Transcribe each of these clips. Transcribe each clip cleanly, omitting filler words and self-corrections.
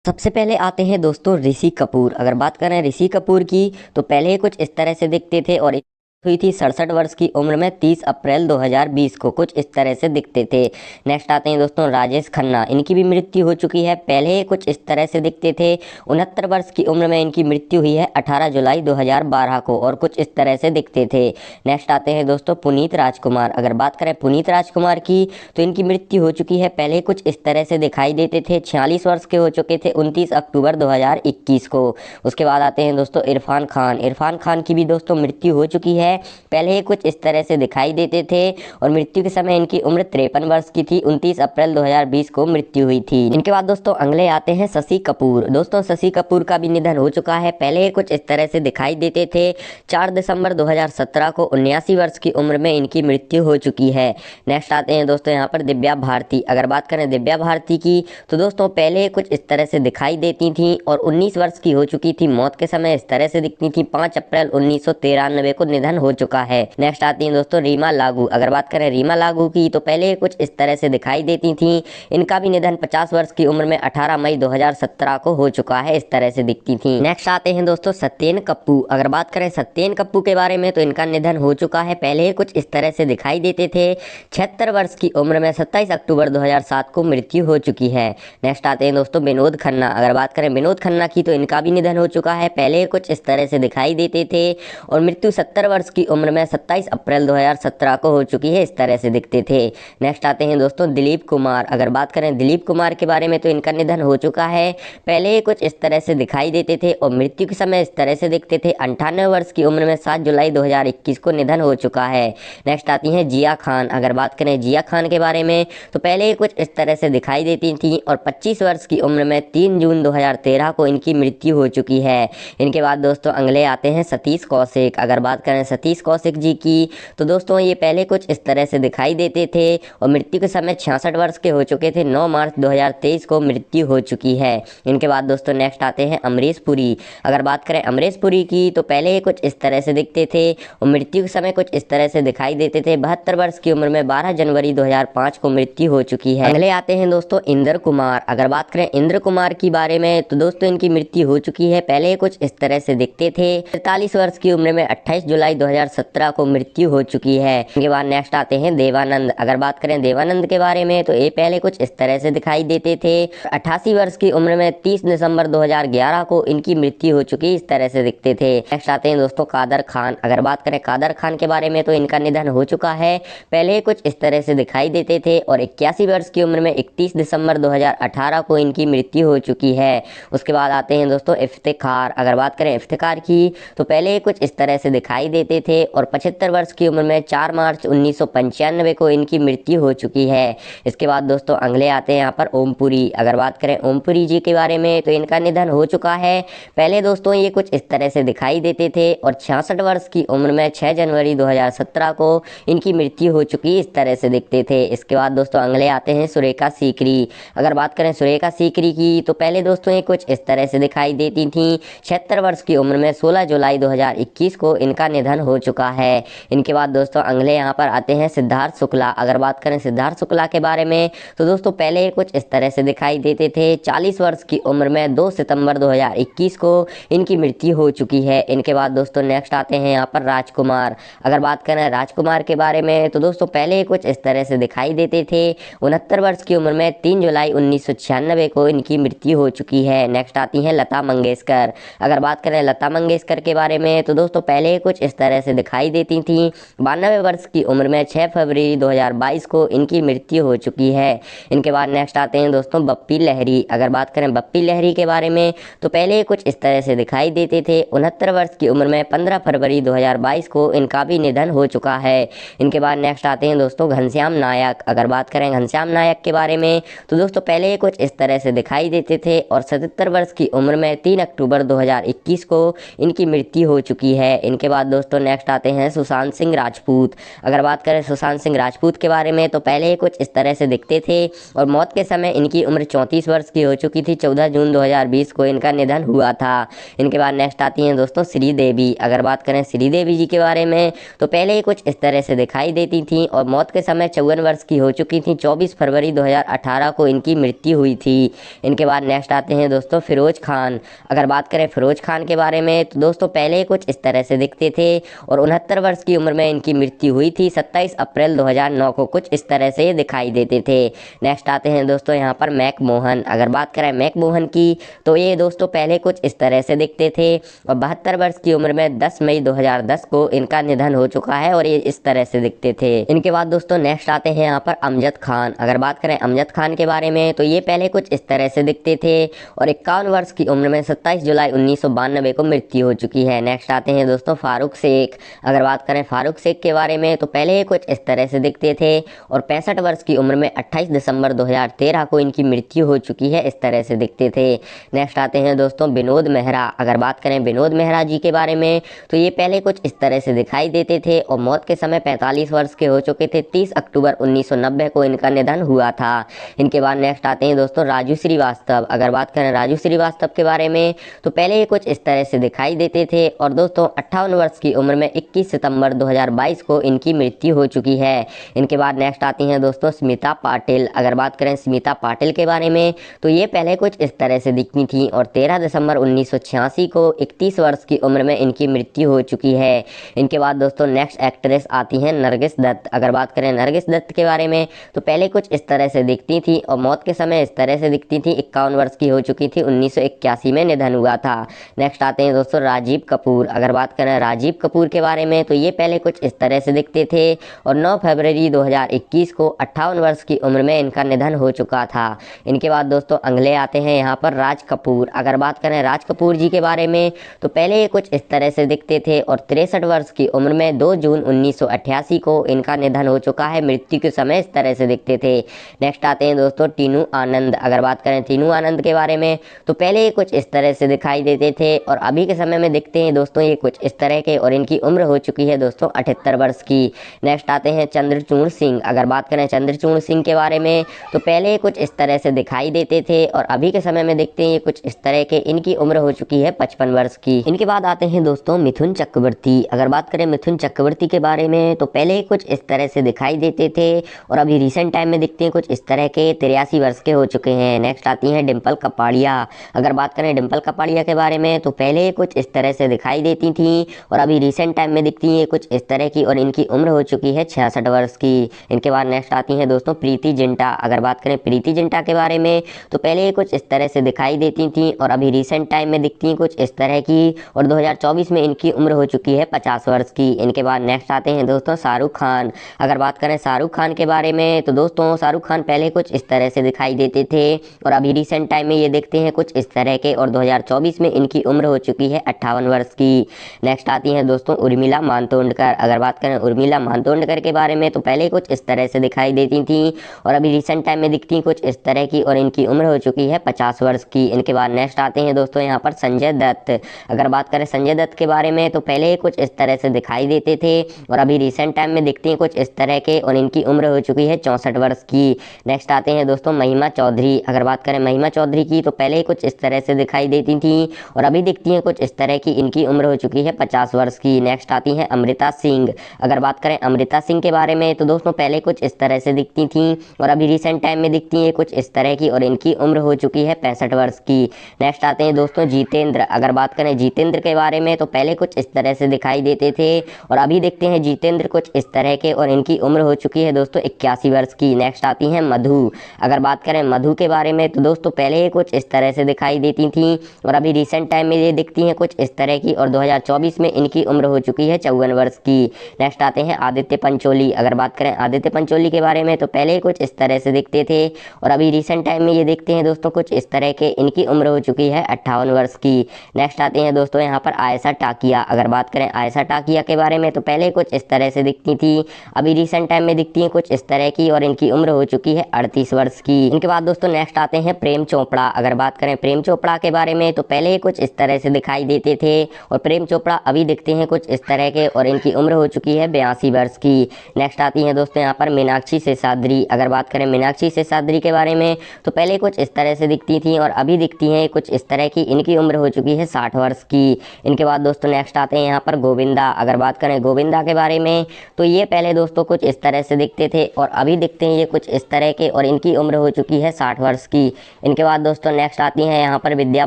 सबसे पहले आते हैं दोस्तों ऋषि कपूर। अगर बात करें ऋषि कपूर की तो पहले कुछ इस तरह से दिखते थे और हुई थी 67 वर्ष की उम्र में 30 अप्रैल 2020 को कुछ इस तरह से दिखते थे। नेक्स्ट आते हैं दोस्तों राजेश खन्ना। इनकी भी मृत्यु हो चुकी है, पहले कुछ इस तरह से दिखते थे। 69 वर्ष की उम्र में इनकी मृत्यु हुई है 18 जुलाई 2012 को और कुछ इस तरह से दिखते थे। नेक्स्ट आते हैं दोस्तों पुनीत राजकुमार। अगर बात करें पुनीत राजकुमार की तो इनकी मृत्यु हो चुकी है, पहले कुछ इस तरह से दिखाई देते थे। 46 वर्ष के हो चुके थे 29 अक्टूबर 2021 को। उसके बाद आते हैं दोस्तों इरफान खान। इरफान खान की भी दोस्तों मृत्यु हो चुकी है, पहले कुछ इस तरह से दिखाई देते थे और मृत्यु के समय इनकी उम्र 53 वर्ष की थी। 29 अप्रैल 2020 को मृत्यु हुई थी। इनके बाद दोस्तों अगले आते हैं शशि कपूर। दोस्तों शशि कपूर का भी निधन हो चुका है, पहले कुछ इस तरह से दिखाई देते थे। 4 दिसंबर 2017 को 79 वर्ष की उम्र में इनकी मृत्यु हो चुकी है। नेक्स्ट आते हैं दोस्तों यहाँ पर दिव्या भारती। अगर बात करें दिव्या भारती की तो दोस्तों पहले कुछ इस तरह से दिखाई देती थी और 19 वर्ष की हो चुकी थी। मौत के समय इस तरह से दिखती थी। 5 अप्रैल 1993 को निधन हो चुका है। नेक्स्ट आती हैं दोस्तों रीमा लागू। अगर बात करें रीमा लागू की तो पहले कुछ इस तरह से दिखाई देती थी। इनका भी निधन 50 वर्ष की उम्र में 18 मई 2017 को हो चुका है, इस तरह से दिखती थी। नेक्स्ट आते हैं दोस्तों सत्येन कप्पू। अगर बात करें सत्येन कप्पू के बारे में तो इनका निधन हो चुका है, पहले कुछ इस तरह से दिखाई देते थे। 76 वर्ष की उम्र में 27 अक्टूबर 2007 को मृत्यु हो चुकी है। नेक्स्ट आते हैं दोस्तों विनोद खन्ना। अगर बात करें विनोद खन्ना की तो इनका भी निधन हो चुका है, पहले कुछ इस तरह से दिखाई देते थे और मृत्यु 70 वर्ष की उम्र में 27 अप्रैल 2017 को हो चुकी है, इस तरह से दिखते थे। नेक्स्ट आते हैं दोस्तों दिलीप कुमार। अगर बात करें दिलीप कुमार के बारे में तो इनका निधन हो चुका है, पहले कुछ इस तरह से दिखाई देते थे और मृत्यु के समय इस तरह से दिखते थे। 98 वर्ष की उम्र में 7 जुलाई 2021 को निधन हो चुका है। नेक्स्ट आती हैं जिया खान। अगर बात करें जिया खान के बारे में तो पहले कुछ इस तरह से दिखाई देती थी और 25 वर्ष की उम्र में 3 जून 2013 को इनकी मृत्यु हो चुकी है। इनके बाद दोस्तों अगले आते हैं सतीश कौशिक। अगर बात करें सतीश कौशिक जी की तो दोस्तों ये पहले कुछ इस तरह से दिखाई देते थे और मृत्यु के समय 66 वर्ष के हो चुके थे। 9 मार्च 2023 को मृत्यु हो चुकी है। इनके बाद दोस्तों नेक्स्ट आते हैं अमरीश पुरी। अगर बात करें अमरीश पुरी की तो पहले कुछ इस तरह से दिखते थे और मृत्यु के समय कुछ इस तरह से दिखाई देते थे। 72 वर्ष की उम्र में 12 जनवरी 2005 को मृत्यु हो चुकी है। अगले आते हैं दोस्तों इंद्र कुमार। अगर बात करें इंद्र कुमार की बारे में तो दोस्तों इनकी मृत्यु हो चुकी है, पहले कुछ इस तरह से दिखते थे। 43 वर्ष की उम्र में 28 जुलाई 2017 को मृत्यु हो चुकी है। इनके बाद नेक्स्ट आते हैं देवानंद। अगर बात करें देवानंद के बारे में तो ये पहले कुछ इस तरह से दिखाई देते थे। 88 वर्ष की उम्र में 30 दिसंबर 2011 को इनकी मृत्यु हो चुकी, इस तरह से दिखते थे। नेक्स्ट आते हैं दोस्तों कादर खान। अगर बात करें कादर खान के बारे में तो इनका निधन हो चुका है, पहले कुछ इस तरह से दिखाई देते थे और 81 वर्ष की उम्र में 31 दिसंबर 2018 को इनकी मृत्यु हो चुकी है। उसके बाद आते हैं दोस्तों इफ्तिखार। अगर बात करें इफ्तिखार की तो पहले कुछ इस तरह से दिखाई देते थे और 75 वर्ष की उम्र में 4 मार्च 1995 को इनकी मृत्यु हो चुकी है। इसके बाद दोस्तों अगले आते हैं यहाँ पर ओमपुरी। अगर बात करें ओमपुरी जी के बारे में तो इनका निधन हो चुका है, पहले दोस्तों ये कुछ इस तरह से दिखाई देते थे और 66 वर्ष की उम्र में 6 जनवरी 2017 को इनकी मृत्यु हो चुकी, इस तरह से दिखते थे। इसके बाद दोस्तों अगले आते हैं सुरेखा सीकरी। अगर बात करें सुरेखा सीकरी की तो पहले दोस्तों ये कुछ इस तरह से दिखाई देती थी। 76 वर्ष की उम्र में 16 जुलाई 2021 को इनका निधन हो चुका है। इनके बाद दोस्तों अगले यहाँ पर आते हैं सिद्धार्थ शुक्ला। अगर बात करें सिद्धार्थ शुक्ला के बारे में तो दोस्तों पहले कुछ इस तरह से दिखाई देते थे। 40 वर्ष की उम्र में 2 सितंबर 2021 को इनकी मृत्यु हो चुकी है। इनके बाद दोस्तों नेक्स्ट आते हैं यहाँ पर राजकुमार। अगर बात करें राजकुमार के बारे में तो दोस्तों पहले कुछ इस तरह से दिखाई देते थे। 69 वर्ष की उम्र में 3 जुलाई 1996 को इनकी मृत्यु हो चुकी है। नेक्स्ट आती हैं लता मंगेशकर। अगर बात करें लता मंगेशकर के बारे में तो दोस्तों पहले कुछ इस तरह से दिखाई देती थी। 92 वर्ष की उम्र में 6 फरवरी 2022 को इनकी मृत्यु हो चुकी है। इनके बाद नेक्स्ट आते हैं दोस्तों बप्पी लहरी। अगर बात करें बप्पी लहरी के बारे में तो पहले कुछ इस तरह से दिखाई देते थे। 69 वर्ष की उम्र में 15 फरवरी 2022 को इनका भी निधन हो चुका है। इनके बाद नेक्स्ट आते हैं दोस्तों घनश्याम नायक। अगर बात करें घनश्याम नायक के बारे में तो दोस्तों पहले कुछ इस तरह से दिखाई देते थे और 77 वर्ष की उम्र में 3 अक्टूबर 2021 को इनकी मृत्यु हो चुकी है। इनके बाद दोस्तों नेक्स्ट आते हैं सुशांत सिंह राजपूत। अगर बात करें सुशांत सिंह राजपूत के बारे में तो पहले ये कुछ इस तरह से दिखते थे और मौत के समय इनकी उम्र 34 वर्ष की हो चुकी थी। 14 जून 2020 को इनका निधन हुआ था। इनके बाद नेक्स्ट आती हैं दोस्तों श्रीदेवी। अगर बात करें श्रीदेवी जी के बारे में तो पहले ये कुछ इस तरह से दिखाई देती थी और मौत के समय 54 वर्ष की हो चुकी थी। 24 फरवरी 2018 को इनकी मृत्यु हुई थी। इनके बाद नेक्स्ट आते हैं दोस्तों फिरोज खान। अगर बात करें फिरोज खान के बारे में तो दोस्तों पहले कुछ इस तरह से दिखते थे और 69 वर्ष की उम्र में इनकी मृत्यु हुई थी। 27 अप्रैल 2009 को कुछ इस तरह से दिखाई देते थे। नेक्स्ट आते हैं दोस्तों यहाँ पर मैकमोहन। अगर बात करें मैकमोहन की तो ये दोस्तों पहले कुछ इस तरह से दिखते थे और 72 वर्ष की उम्र में 10 मई 2010 को इनका निधन हो चुका है और ये इस तरह से दिखते थे। इनके बाद दोस्तों नेक्स्ट आते हैं यहाँ पर अमजद खान। अगर बात करें अमजद खान के बारे में तो ये पहले कुछ इस तरह से दिखते थे और 51 वर्ष की उम्र में 27 जुलाई 1992 को मृत्यु हो चुकी है। नेक्स्ट आते हैं दोस्तों फारूक शेख। अगर बात करें फारूक शेख के बारे में तो पहले ये कुछ इस तरह से दिखते थे और 65 वर्ष की उम्र में 28 दिसंबर 2013 को इनकी मृत्यु हो चुकी है। इस तरह से दिखते थे। नेक्स्ट आते हैं दोस्तों विनोद मेहरा। अगर बात करें विनोद मेहरा जी के बारे में तो ये पहले कुछ इस तरह से दिखाई देते थे और मौत के समय 45 वर्ष के हो चुके थे। 30 अक्टूबर 1990 को इनका निधन हुआ था। इनके बाद नेक्स्ट आते हैं दोस्तों राजू श्रीवास्तव। अगर बात करें राजू श्रीवास्तव के बारे में तो पहले ये कुछ इस तरह से दिखाई देते थे और दोस्तों 58 वर्ष की उम्र में 21 सितंबर 2022 को इनकी मृत्यु हो चुकी है। इनके बाद नेक्स्ट आती हैं दोस्तों स्मिता पाटिल। अगर बात करें स्मिता पाटिल के बारे में तो ये पहले कुछ इस तरह से दिखती थी और 13 दिसंबर 1986 को 31 वर्ष की उम्र में इनकी मृत्यु हो चुकी है। इनके बाद दोस्तों नेक्स्ट एक्ट्रेस आती हैं नरगिस दत्त। अगर बात करें नरगिस दत्त के बारे में तो पहले कुछ इस तरह से दिखती थी और मौत के समय इस तरह से दिखती थी। 51 वर्ष की हो चुकी थी। 1981 में निधन हुआ था। नेक्स्ट आते हैं दोस्तों राजीव कपूर। अगर बात करें राजीव कपूर के बारे में तो ये पहले कुछ इस तरह से दिखते थे और 9 फरवरी 2021 को 58 वर्ष की उम्र में इनका निधन हो चुका था। इनके बाद दोस्तों अगले आते हैं यहाँ पर राज कपूर। अगर बात करें राज कपूर जी के बारे में तो पहले ये कुछ इस तरह से दिखते थे और 63 वर्ष की उम्र में 2 जून 1988 को इनका निधन हो चुका है। मृत्यु के समय इस तरह से दिखते थे। नेक्स्ट आते हैं दोस्तों टीनू आनंद। अगर बात करें टीनू आनंद के बारे में तो पहले ये कुछ इस तरह से दिखाई देते थे और अभी के समय में दिखते हैं दोस्तों ये कुछ इस तरह के और इनकी उम्र हो चुकी है दोस्तों 78 वर्ष की। नेक्स्ट आते हैं चंद्रचूड़ सिंह। अगर बात करें चंद्रचूड़ सिंह के बारे में तो पहले कुछ इस तरह से दिखाई देते थे और अभी के समय में देखते हैं कुछ इस तरह के इनकी उम्र हो चुकी है 55 वर्ष की। इनके बाद आते हैं दोस्तों मिथुन चक्रवर्ती। अगर बात करें मिथुन चक्रवर्ती के बारे में तो पहले कुछ इस तरह से दिखाई देते थे और अभी रिसेंट टाइम में दिखते हैं कुछ इस तरह के 83 वर्ष के हो चुके हैं। नेक्स्ट आती हैं डिम्पल कपाड़िया। अगर बात करें डिम्पल कपाड़िया के बारे में तो पहले कुछ इस तरह से दिखाई देती थी और अभी रिसेंट टाइम में दिखती है कुछ इस तरह की और इनकी उम्र हो चुकी है 66 वर्ष की। इनके बाद नेक्स्ट आती हैं दोस्तों प्रीति जिंटा। अगर बात करें प्रीति जिंटा के बारे में तो पहले कुछ इस तरह से दिखाई देती थी और अभी रिसेंट टाइम में दिखती हैं कुछ इस तरह की और 2024 में इनकी उम्र हो चुकी है 50 वर्ष की। इनके बाद नेक्स्ट आते हैं दोस्तों शाहरुख खान। अगर बात करें शाहरुख खान के बारे में तो दोस्तों शाहरुख खान पहले कुछ इस तरह से दिखाई देते थे और अभी रिसेंट टाइम में ये देखते हैं कुछ इस तरह के और 2024 में इनकी उम्र हो चुकी है 58 वर्ष की। नेक्स्ट आती हैं दोस्तों उर्मिला मातोंडकर। अगर बात करें उर्मिला मातोंडकर के बारे में तो पहले कुछ इस तरह से दिखाई देती थी और अभी रिसेंट टाइम में दिखती कुछ इस तरह की और इनकी उम्र हो चुकी है 50 वर्ष की। इनके बाद नेक्स्ट आते हैं दोस्तों यहाँ पर संजय दत्त। अगर बात करें संजय दत्त के बारे में तो पहले कुछ इस तरह से दिखाई देते थे और अभी रिसेंट टाइम में दिखती हैं कुछ इस तरह के और इनकी उम्र हो चुकी है 64 वर्ष की। नेक्स्ट आते हैं दोस्तों महिमा चौधरी। अगर बात करें महिमा चौधरी की तो पहले कुछ इस तरह से दिखाई देती थी और अभी दिखती हैं कुछ इस तरह की, इनकी उम्र हो चुकी है 50 वर्ष की। नेक्स्ट आती हैं अमृता सिंह। अगर बात करें अमृता सिंह के बारे में तो दोस्तों पहले कुछ इस तरह से दिखती थी और अभी रिसेंट टाइम में दिखती हैं कुछ इस तरह की और इनकी उम्र हो चुकी है 65 वर्ष की। नेक्स्ट आते हैं दोस्तों जितेंद्र। अगर बात करें जितेंद्र के बारे में तो पहले कुछ इस तरह से दिखाई देते थे और अभी देखते हैं जितेंद्र कुछ इस तरह के और इनकी उम्र हो चुकी है दोस्तों 81 वर्ष की। नेक्स्ट आती हैं मधु। अगर बात करें मधु के बारे में तो दोस्तों पहले कुछ इस तरह से दिखाई देती थी और अभी रिसेंट टाइम में ये दिखती हैं कुछ इस तरह की और 2024 में इनकी उम्र हो चुकी है 54 वर्ष की। नेक्स्ट आते हैं आदित्य पंचोली। अगर बात करें आदित्य पंचोली के बारे में तो पहले कुछ इस तरह से दिखते थे और अभी रिसेंट टाइम में ये देखते हैं दोस्तों कुछ इस तरह के, इनकी उम्र हो चुकी है 58 वर्ष की। नेक्स्ट आते हैं दोस्तों यहाँ पर आयशा टाकिया। अगर बात करें आयशा टाकिया के बारे में तो पहले कुछ इस तरह से दिखती थी, अभी रिसेंट टाइम में दिखती हैं कुछ इस तरह की और इनकी उम्र हो चुकी है 38 वर्ष की। इनके बाद दोस्तों नेक्स्ट आते हैं प्रेम चोपड़ा। अगर बात करें प्रेम चोपड़ा के बारे में तो पहले कुछ इस तरह से दिखाई देते थे और प्रेम चोपड़ा अभी दिखते हैं कुछ इस तरह के और इनकी उम्र हो चुकी है 82 वर्ष की। नेक्स्ट आती हैं दोस्तों यहाँ पर मीनाक्षी शेषाद्री। अगर बात करें मीनाक्षी शेषाद्री के बारे में तो पहले कुछ इस तरह से दिखती थी और अभी दिखती हैं कुछ इस तरह की। इनकी उम्र हो चुकी है 60 वर्ष की। इनके बाद दोस्तों नेक्स्ट आते हैं यहाँ पर गोविंदा। अगर बात करें गोविंदा के बारे में तो ये पहले दोस्तों कुछ इस तरह से दिखते थे और अभी दिखते हैं ये कुछ इस तरह के और इनकी उम्र हो चुकी है 60 वर्ष की। इनके बाद दोस्तों नेक्स्ट आती हैं यहाँ पर विद्या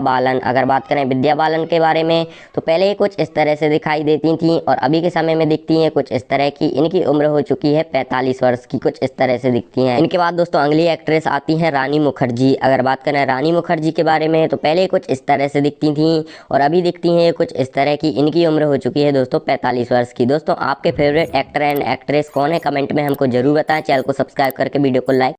बालन। अगर बात करें विद्या बालन के बारे में तो पहले कुछ इस तरह से दिखाई देती थी और अभी के समय में दिखती हैं कुछ इस तरह की। इनकी उम्र हो चुकी है 45 वर्ष की, कुछ इस तरह से दिखती हैं। इनके बाद दोस्तों अगली एक्ट्रेस आती हैं रानी मुखर्जी। अगर बात करें रानी मुखर्जी के बारे में तो पहले कुछ इस तरह से दिखती थी और अभी दिखती हैं कुछ इस तरह की। इनकी उम्र हो चुकी है दोस्तों 45 वर्ष की। दोस्तों आपके फेवरेट एक्टर एंड एक्ट्रेस कौन है, कमेंट में हमको जरूर बताएं। चैनल को सब्सक्राइब करके वीडियो को लाइक